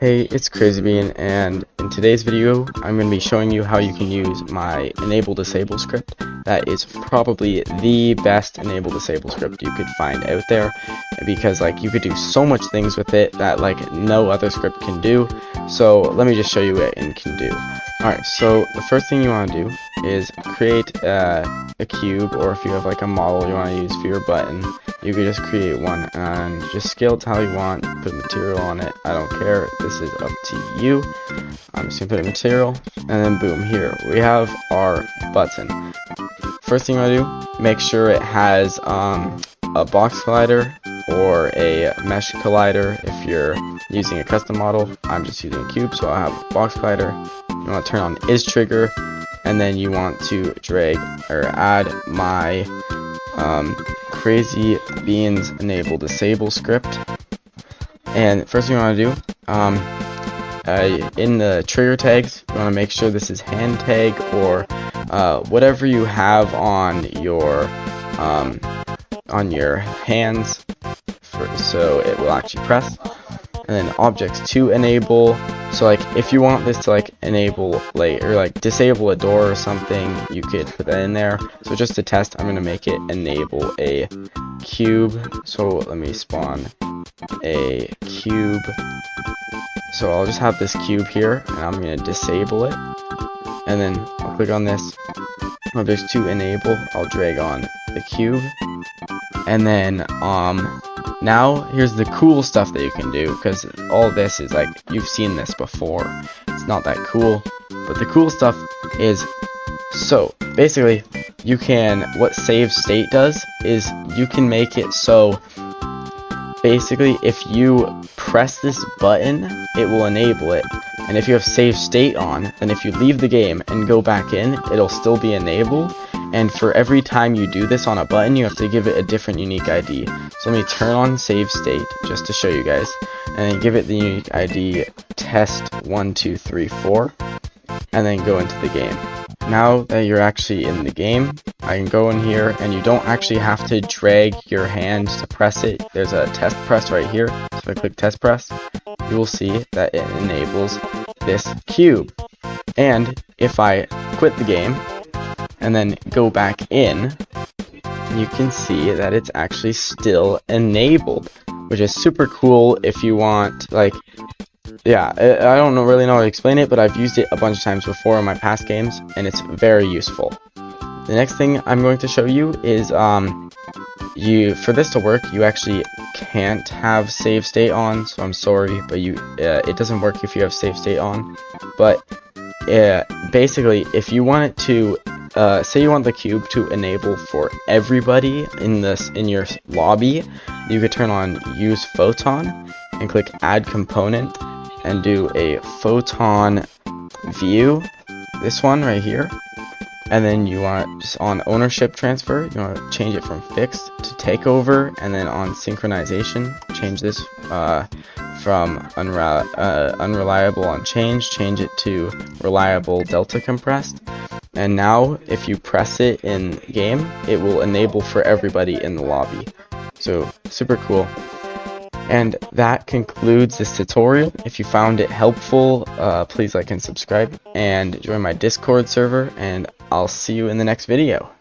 Hey, it's CrazyBean, and in today's video I'm going to be showing you how you can use my enable disable script. That is probably the best enable disable script you could find out there, because you could do so much things with it that no other script can do. So let me just show you what it can do. Alright, so the first thing you want to do is create a cube, or if you have a model you want to use for your button, you could just create one and just scale it to how you want, put material on it. I don't care, this is up to you. I'm just gonna put a material, and then boom, here we have our button. First thing you want to do, make sure it has a box collider or a mesh collider. If you're using a custom model, I'm just using a cube, so I have a box collider. You want to turn on is trigger, and then you want to drag or add my CrazyBean's enable disable script. And first thing you want to do, in the trigger tags, you want to make sure this is hand tag or whatever you have on your hands, so it will actually press. And then objects to enable. So if you want this to enable or disable a door or something, you could put that in there. So just to test, I'm gonna make it enable a cube. So let me spawn a cube. So I'll just have this cube here, and I'm gonna disable it. And then I'll click on this objects to enable. I'll drag on the cube, and then now here's the cool stuff that you can do, because all this is you've seen this before. It's not that cool, but the cool stuff is, so basically you can, what save state does is you can make it so basically if you press this button it will enable it, and if you have save state on, then if you leave the game and go back in, it'll still be enabled. And for every time you do this on a button, you have to give it a different unique ID. So let me turn on save state just to show you guys, and then give it the unique ID test1234, and then go into the game. Now that you're actually in the game, I can go in here, and you don't actually have to drag your hand to press it. There's a test press right here. So if I click test press, you will see that it enables this cube. And if I quit the game and then go back in, you can see that it's actually still enabled, which is super cool if you want, yeah, I don't really know how to explain it, but I've used it a bunch of times before in my past games, and it's very useful. The next thing I'm going to show you is, for this to work, you actually can't have save state on, so I'm sorry, but it doesn't work if you have save state on. But basically, if you want it to, say you want the cube to enable for everybody in your lobby, you could turn on use photon and click add component and do a photon view, this one right here. And then you want, just on ownership transfer, you want to change it from fixed to takeover, and then on synchronization, change this from unreliable on change it to reliable delta compressed. And now if you press it in game, it will enable for everybody in the lobby. So super cool. And that concludes this tutorial. If you found it helpful, please like and subscribe, and join my Discord server, and I'll see you in the next video.